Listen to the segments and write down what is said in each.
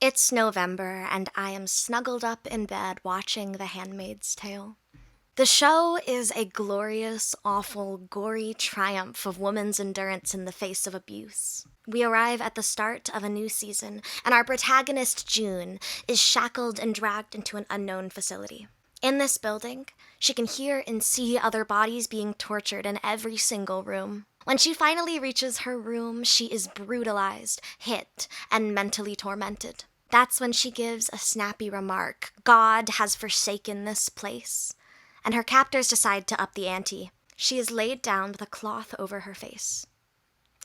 It's November, and I am snuggled up in bed watching The Handmaid's Tale. The show is a glorious, awful, gory triumph of woman's endurance in the face of abuse. We arrive at the start of a new season, and our protagonist, June, is shackled and dragged into an unknown facility. In this building, she can hear and see other bodies being tortured in every single room. When she finally reaches her room, she is brutalized, hit, and mentally tormented. That's when she gives a snappy remark: "God has forsaken this place." And her captors decide to up the ante. She is laid down with a cloth over her face,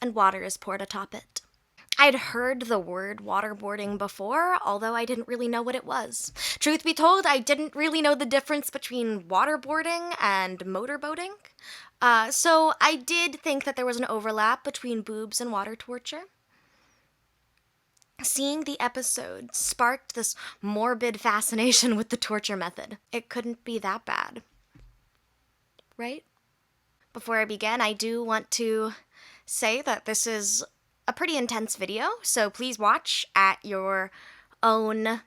and water is poured atop it. I'd heard the word waterboarding before, although I didn't really know what it was. Truth be told, I didn't really know the difference between waterboarding and motorboating. So I did think that there was an overlap between boobs and water torture. Seeing the episode sparked this morbid fascination with the torture method. It couldn't be that bad, right? Before I begin, I do want to say that this is a pretty intense video, so please watch at your own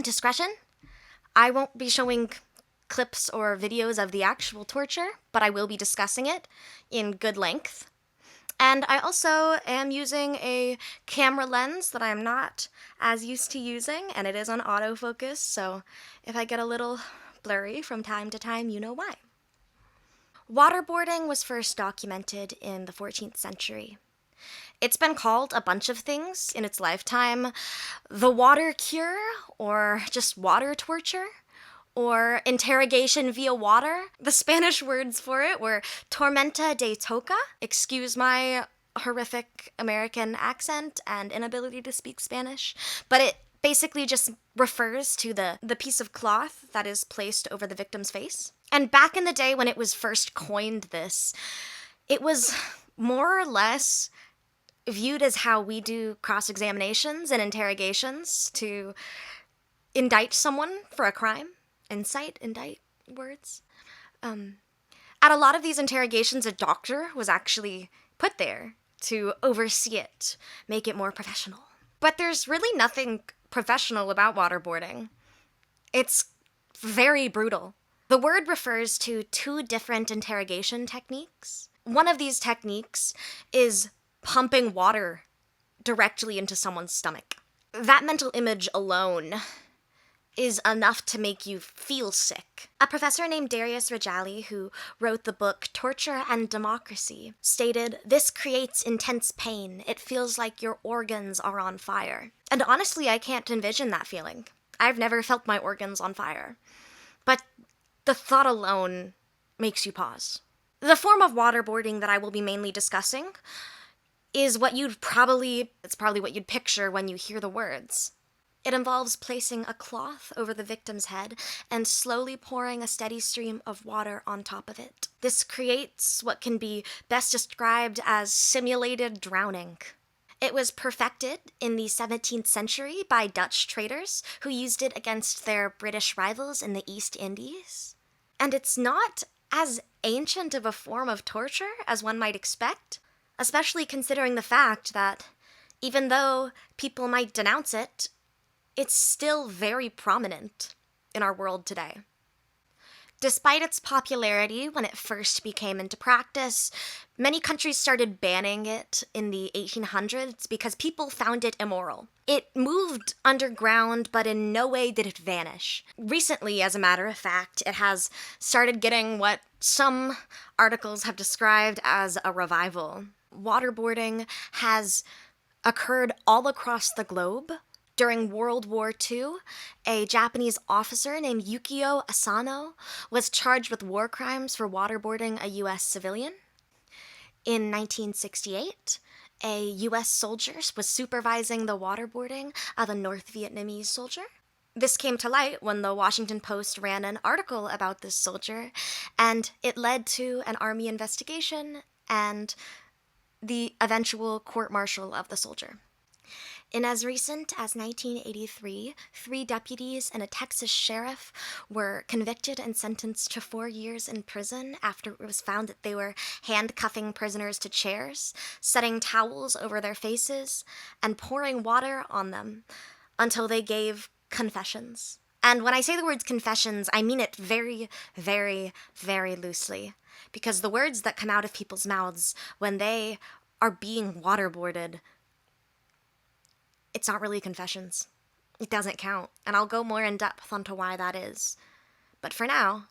discretion. I won't be showing clips or videos of the actual torture, but I will be discussing it in good length. And I also am using a camera lens that I'm not as used to using, and it is on autofocus, so if I get a little blurry from time to time, you know why. Waterboarding was first documented in the 14th century. It's been called a bunch of things in its lifetime: the water cure, or just water torture, or interrogation via water. The Spanish words for it were tormenta de toca. Excuse my horrific American accent and inability to speak Spanish, but it basically just refers to the piece of cloth that is placed over the victim's face. And back in the day when it was first coined this, it was more or less viewed as how we do cross-examinations and interrogations to indict someone for a crime. Indict words. At a lot of these interrogations, a doctor was actually put there to oversee it, make it more professional. But there's really nothing professional about waterboarding. It's very brutal. The word refers to two different interrogation techniques. One of these techniques is pumping water directly into someone's stomach. That mental image alone is enough to make you feel sick. A professor named Darius Rejali, who wrote the book Torture and Democracy, stated, "This creates intense pain. It feels like your organs are on fire." And honestly, I can't envision that feeling. I've never felt my organs on fire. But the thought alone makes you pause. The form of waterboarding that I will be mainly discussing is it's probably what you'd picture when you hear the words. It involves placing a cloth over the victim's head and slowly pouring a steady stream of water on top of it. This creates what can be best described as simulated drowning. It was perfected in the 17th century by Dutch traders who used it against their British rivals in the East Indies. And it's not as ancient of a form of torture as one might expect, especially considering the fact that even though people might denounce it, it's still very prominent in our world today. Despite its popularity when it first became into practice, many countries started banning it in the 1800s because people found it immoral. It moved underground, but in no way did it vanish. Recently, as a matter of fact, it has started getting what some articles have described as a revival. Waterboarding has occurred all across the globe. During World War II, a Japanese officer named Yukio Asano was charged with war crimes for waterboarding a U.S. civilian. In 1968, a U.S. soldier was supervising the waterboarding of a North Vietnamese soldier. This came to light when the Washington Post ran an article about this soldier, and it led to an army investigation and the eventual court-martial of the soldier. In as recent as 1983, 3 deputies and a Texas sheriff were convicted and sentenced to 4 years in prison after it was found that they were handcuffing prisoners to chairs, setting towels over their faces, and pouring water on them until they gave confessions. And when I say the words confessions, I mean it very, very, very loosely. Because the words that come out of people's mouths when they are being waterboarded, it's not really confessions. It doesn't count. And I'll go more in depth onto why that is. But for now,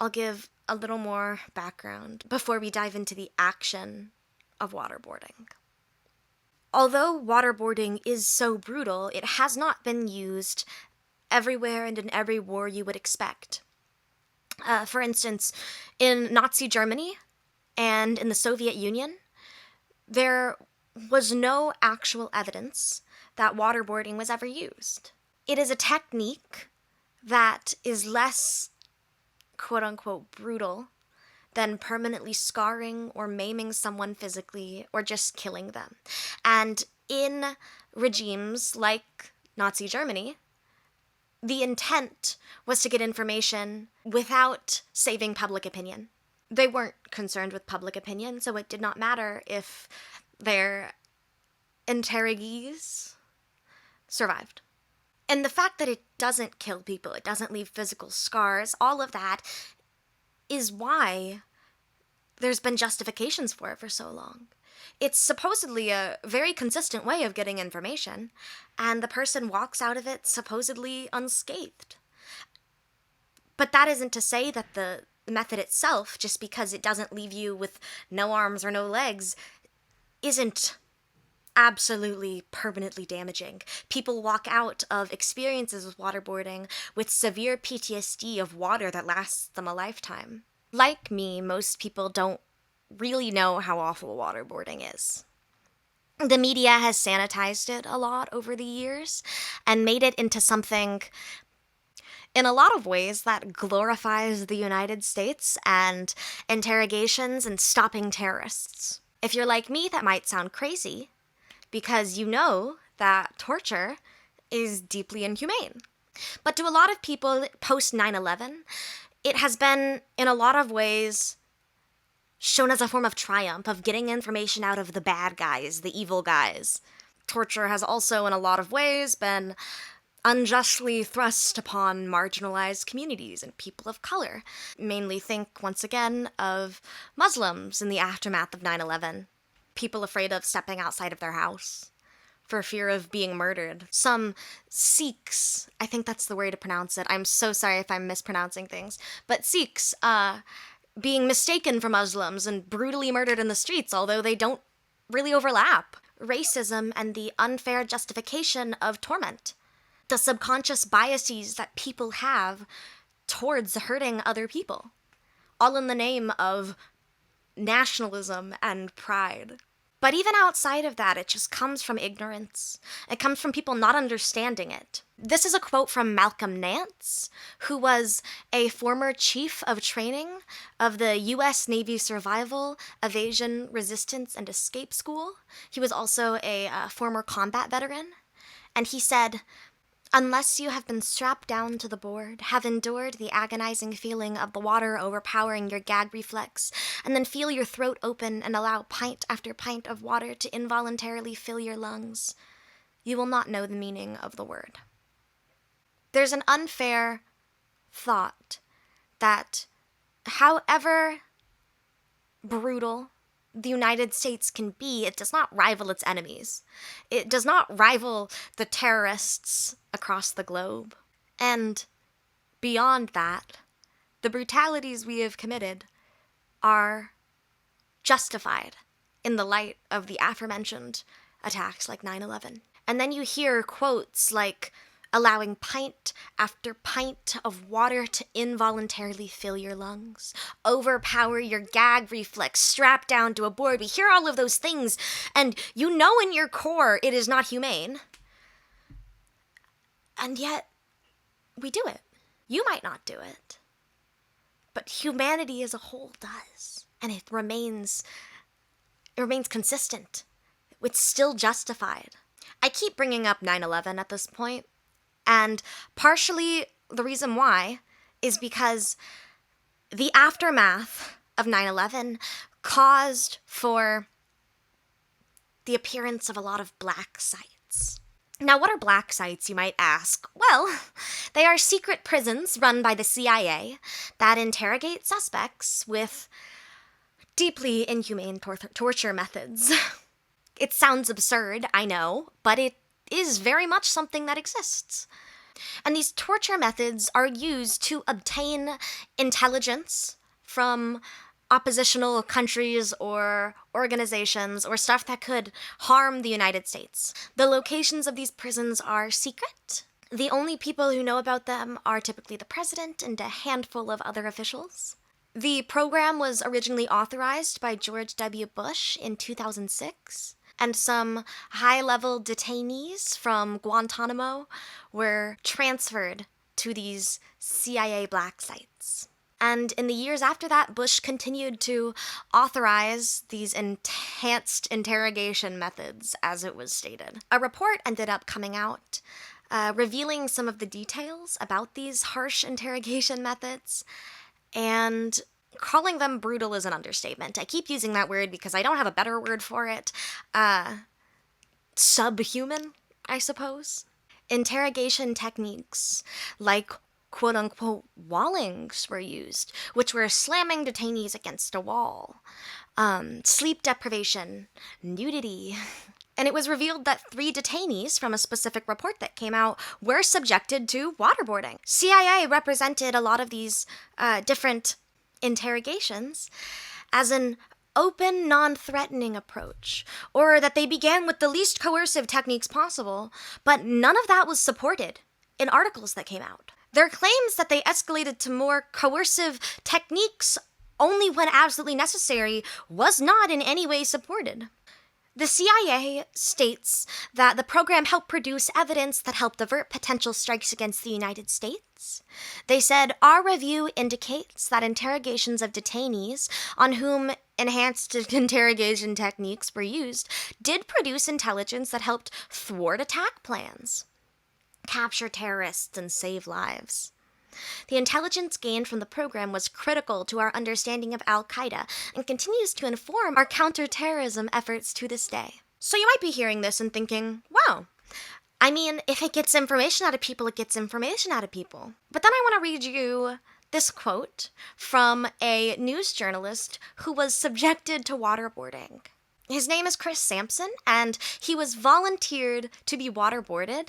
I'll give a little more background before we dive into the action of waterboarding. Although waterboarding is so brutal, it has not been used everywhere and in every war you would expect. For instance, in Nazi Germany and in the Soviet Union, there was no actual evidence that waterboarding was ever used. It is a technique that is less, quote-unquote, brutal than permanently scarring or maiming someone physically or just killing them. And in regimes like Nazi Germany, the intent was to get information without saving public opinion. They weren't concerned with public opinion, so it did not matter if their interrogees survived. And the fact that it doesn't kill people, it doesn't leave physical scars, all of that is why there's been justifications for it for so long. It's supposedly a very consistent way of getting information, and the person walks out of it supposedly unscathed. But that isn't to say that the method itself, just because it doesn't leave you with no arms or no legs, isn't absolutely permanently damaging. People walk out of experiences with waterboarding with severe PTSD of water that lasts them a lifetime. Like me, most people don't really know how awful waterboarding is. The media has sanitized it a lot over the years and made it into something, in a lot of ways, that glorifies the United States and interrogations and stopping terrorists. If you're like me, that might sound crazy, because you know that torture is deeply inhumane. But to a lot of people post 9/11, it has been, in a lot of ways, shown as a form of triumph, of getting information out of the bad guys, the evil guys. Torture has also, in a lot of ways, been unjustly thrust upon marginalized communities and people of color. Mainly think, once again, of Muslims in the aftermath of 9/11. People afraid of stepping outside of their house for fear of being murdered. Some Sikhs, I think that's the way to pronounce it. I'm so sorry if I'm mispronouncing things. But Sikhs, being mistaken for Muslims and brutally murdered in the streets, although they don't really overlap. Racism and the unfair justification of torment. The subconscious biases that people have towards hurting other people. All in the name of nationalism and pride. But even outside of that, it just comes from ignorance. It comes from people not understanding it. This is a quote from Malcolm Nance, who was a former chief of training of the U.S. Navy Survival, Evasion, Resistance, and Escape School. He was also a former combat veteran. And he said, "Unless you have been strapped down to the board, have endured the agonizing feeling of the water overpowering your gag reflex, and then feel your throat open and allow pint after pint of water to involuntarily fill your lungs, you will not know the meaning of the word." There's an unfair thought that however brutal the United States can be, it does not rival its enemies. It does not rival the terrorists across the globe. And beyond that, the brutalities we have committed are justified in the light of the aforementioned attacks like 9/11. And then you hear quotes like, allowing pint after pint of water to involuntarily fill your lungs, overpower your gag reflex, strap down to a board. We hear all of those things, and you know in your core it is not humane. And yet, we do it. You might not do it, but humanity as a whole does. And it remains consistent. It's still justified. I keep bringing up 9/11 at this point, and partially the reason why is because the aftermath of 9/11 caused for the appearance of a lot of black sites. Now, what are black sites, you might ask? Well, they are secret prisons run by the CIA that interrogate suspects with deeply inhumane torture methods. It sounds absurd, I know, but it is very much something that exists. And these torture methods are used to obtain intelligence from oppositional countries or organizations or stuff that could harm the United States. The locations of these prisons are secret. The only people who know about them are typically the president and a handful of other officials. The program was originally authorized by George W. Bush in 2006, and some high-level detainees from Guantanamo were transferred to these CIA black sites. And in the years after that, Bush continued to authorize these enhanced interrogation methods, as it was stated. A report ended up coming out revealing some of the details about these harsh interrogation methods, and calling them brutal is an understatement. I keep using that word because I don't have a better word for it. Subhuman, I suppose. Interrogation techniques like quote-unquote wallings were used, which were slamming detainees against a wall, sleep deprivation, nudity. And it was revealed that 3 detainees from a specific report that came out were subjected to waterboarding. CIA represented a lot of these different interrogations as an open, non-threatening approach, or that they began with the least coercive techniques possible, but none of that was supported in articles that came out. Their claims that they escalated to more coercive techniques only when absolutely necessary was not in any way supported. The CIA states that the program helped produce evidence that helped avert potential strikes against the United States. They said, our review indicates that interrogations of detainees on whom enhanced interrogation techniques were used did produce intelligence that helped thwart attack plans, capture terrorists, and save lives. The intelligence gained from the program was critical to our understanding of Al-Qaeda and continues to inform our counterterrorism efforts to this day. So you might be hearing this and thinking, wow, I mean, if it gets information out of people, it gets information out of people. But then I want to read you this quote from a news journalist who was subjected to waterboarding. His name is Chris Sampson, and he was volunteered to be waterboarded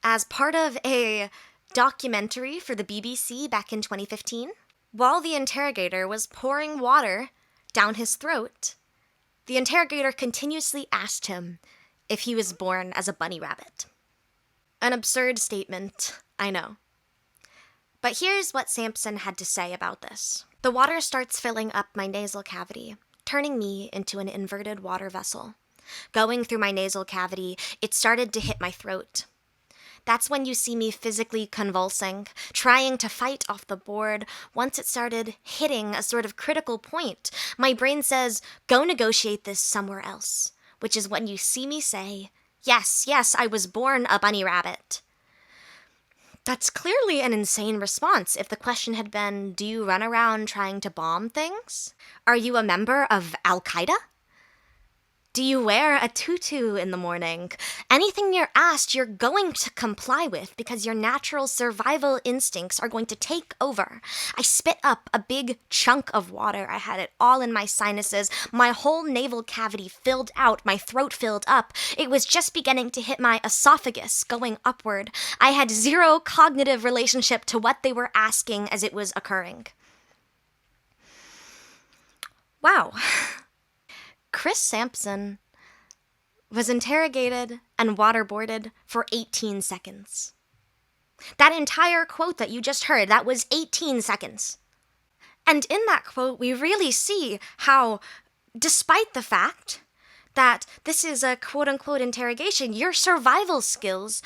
as part of a documentary for the BBC back in 2015. While the interrogator was pouring water down his throat, the interrogator continuously asked him if he was born as a bunny rabbit. An absurd statement, I know. But here's what Sampson had to say about this. The water starts filling up my nasal cavity, turning me into an inverted water vessel. Going through my nasal cavity, it started to hit my throat. That's when you see me physically convulsing, trying to fight off the board. Once it started hitting a sort of critical point, my brain says, go negotiate this somewhere else, which is when you see me say, yes, I was born a bunny rabbit. That's clearly an insane response if the question had been, do you run around trying to bomb things? Are you a member of Al-Qaeda? Do you wear a tutu in the morning? Anything you're asked, you're going to comply with because your natural survival instincts are going to take over. I spit up a big chunk of water. I had it all in my sinuses. My whole navel cavity filled out. My throat filled up. It was just beginning to hit my esophagus, going upward. I had zero cognitive relationship to what they were asking as it was occurring. Wow. Chris Sampson was interrogated and waterboarded for 18 seconds. That entire quote that you just heard, that was 18 seconds. And in that quote, we really see how, despite the fact that this is a quote-unquote interrogation, your survival skills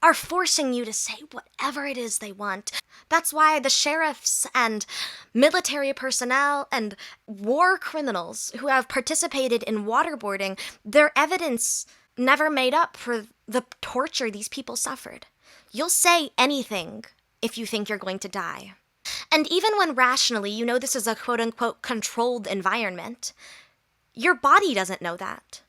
are forcing you to say whatever it is they want. That's why the sheriffs and military personnel and war criminals who have participated in waterboarding, their evidence never made up for the torture these people suffered. You'll say anything if you think you're going to die. And even when rationally you know this is a quote-unquote controlled environment, your body doesn't know that.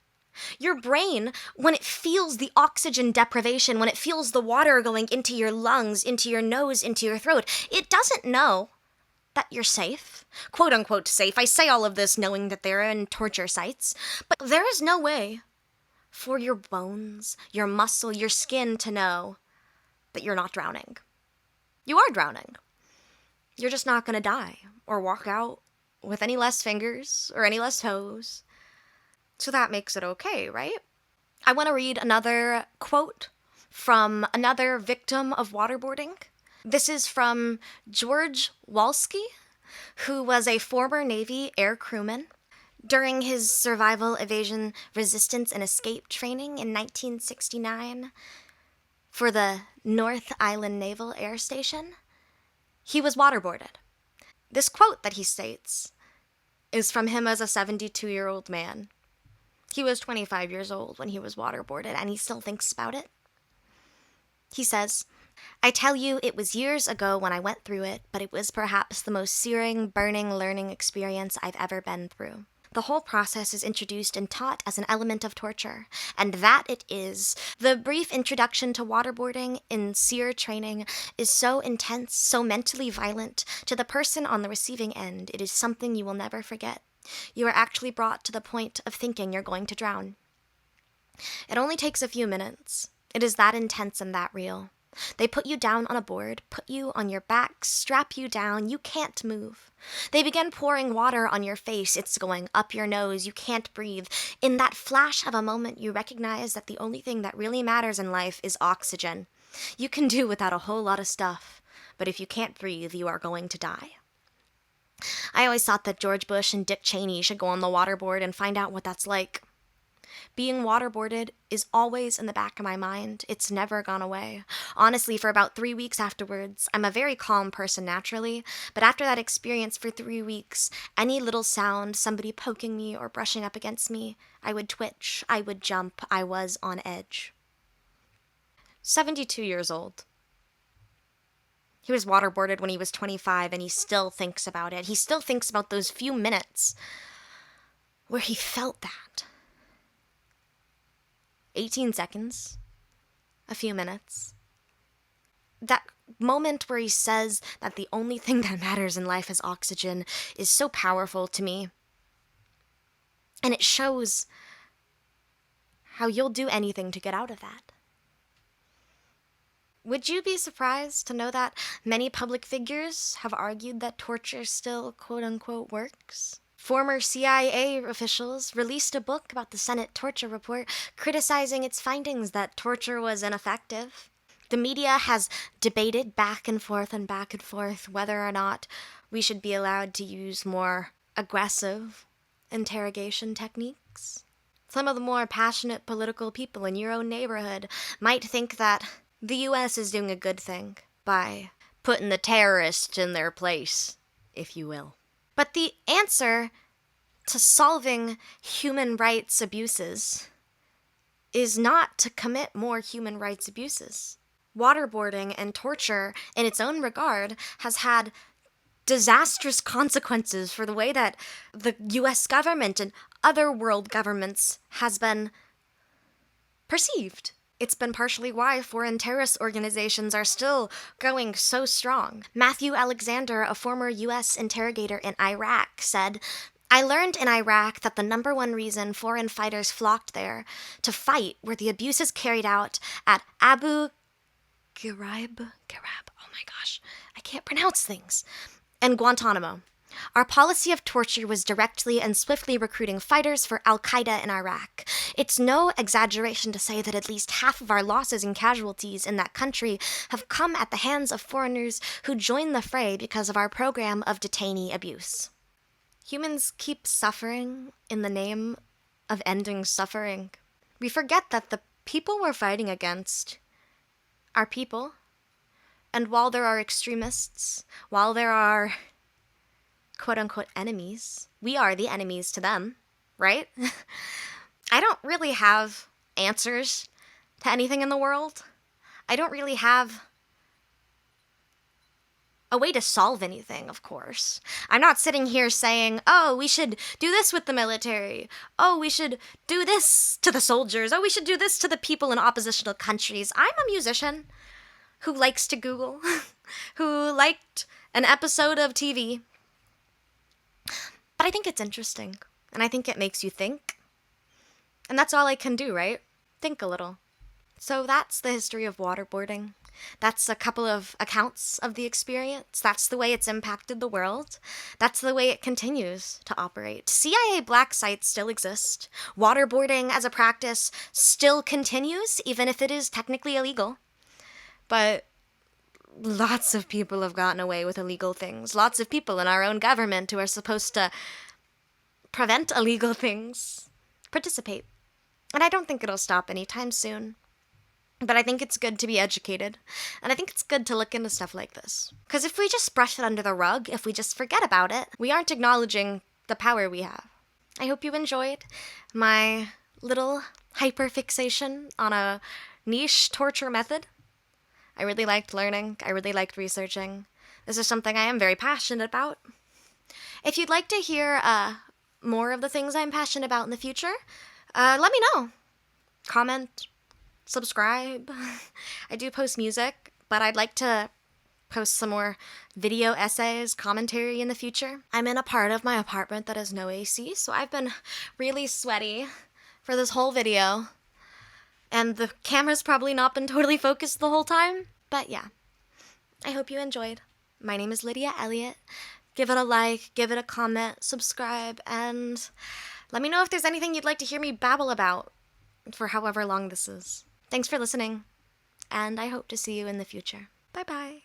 Your brain, when it feels the oxygen deprivation, when it feels the water going into your lungs, into your nose, into your throat, it doesn't know that you're safe. Quote unquote safe. I say all of this knowing that they're in torture sites. But there is no way for your bones, your muscle, your skin to know that you're not drowning. You are drowning. You're just not going to die or walk out with any less fingers or any less toes. So that makes it okay, right? I want to read another quote from another victim of waterboarding. This is from George Walski, who was a former Navy air crewman. During his survival, evasion, resistance, and escape training in 1969 for the North Island Naval Air Station, he was waterboarded. This quote that he states is from him as a 72-year-old man. He was 25 years old when he was waterboarded, and he still thinks about it. He says, "I tell you, it was years ago when I went through it, but it was perhaps the most searing, burning learning experience I've ever been through. The whole process is introduced and taught as an element of torture, and that it is. The brief introduction to waterboarding in SEER training is so intense, so mentally violent, to the person on the receiving end, it is something you will never forget. You are actually brought to the point of thinking you're going to drown. It only takes a few minutes. It is that intense and that real. They put you down on a board, put you on your back, strap you down, you can't move. They begin pouring water on your face, it's going up your nose, you can't breathe. In that flash of a moment, you recognize that the only thing that really matters in life is oxygen. You can do without a whole lot of stuff, but if you can't breathe, you are going to die." I always thought that George Bush and Dick Cheney should go on the waterboard and find out what that's like. Being waterboarded is always in the back of my mind. It's never gone away. Honestly, for about 3 weeks afterwards, I'm a very calm person naturally, but after that experience for 3 weeks, any little sound, somebody poking me or brushing up against me, I would twitch, I would jump, I was on edge. 72 years old. He was waterboarded when he was 25, and he still thinks about it. He still thinks about those few minutes where he felt that. 18 seconds, a few minutes. That moment where he says that the only thing that matters in life is oxygen is so powerful to me. And it shows how you'll do anything to get out of that. Would you be surprised to know that many public figures have argued that torture still, quote-unquote, works? Former CIA officials released a book about the Senate torture report, criticizing its findings that torture was ineffective. The media has debated back and forth whether or not we should be allowed to use more aggressive interrogation techniques. Some of the more passionate political people in your own neighborhood might think that the U.S. is doing a good thing by putting the terrorists in their place, if you will. But the answer to solving human rights abuses is not to commit more human rights abuses. Waterboarding and torture, in its own regard, has had disastrous consequences for the way that the U.S. government and other world governments has been perceived. It's been partially why foreign terrorist organizations are still going so strong. Matthew Alexander, a former U.S. interrogator in Iraq, said, "I learned in Iraq that the number one reason foreign fighters flocked there to fight were the abuses carried out at Abu Ghraib, oh my gosh, I can't pronounce things, and Guantanamo. Our policy of torture was directly and swiftly recruiting fighters for al-Qaeda in Iraq. It's no exaggeration to say that at least half of our losses and casualties in that country have come at the hands of foreigners who joined the fray because of our program of detainee abuse." Humans keep suffering in the name of ending suffering. We forget that the people we're fighting against are people. And while there are extremists, while there are quote-unquote enemies, we are the enemies to them, right? I don't really have answers to anything in the world. I don't really have a way to solve anything, of course. I'm not sitting here saying, oh, we should do this with the military. Oh, we should do this to the soldiers. Oh, we should do this to the people in oppositional countries. I'm a musician who likes to Google, who liked an episode of TV. But I think it's interesting, and I think it makes you think. And that's all I can do, right? Think a little. So that's the history of waterboarding. That's a couple of accounts of the experience. That's the way it's impacted the world. That's the way it continues to operate. CIA black sites still exist. Waterboarding as a practice still continues, even if it is technically illegal. But lots of people have gotten away with illegal things. Lots of people in our own government who are supposed to prevent illegal things participate. And I don't think it'll stop anytime soon. But I think it's good to be educated, and I think it's good to look into stuff like this. Because if we just brush it under the rug, if we just forget about it, we aren't acknowledging the power we have. I hope you enjoyed my little hyperfixation on a niche torture method. I really liked learning. I really liked researching. This is something I am very passionate about. If you'd like to hear more of the things I'm passionate about in the future, let me know. Comment. Subscribe. I do post music, but I'd like to post some more video essays, commentary in the future. I'm in a part of my apartment that has no AC, so I've been really sweaty for this whole video. And the camera's probably not been totally focused the whole time, but yeah. I hope you enjoyed. My name is Lydia Elliott. Give it a like, give it a comment, subscribe, and let me know if there's anything you'd like to hear me babble about for however long this is. Thanks for listening, and I hope to see you in the future. Bye-bye.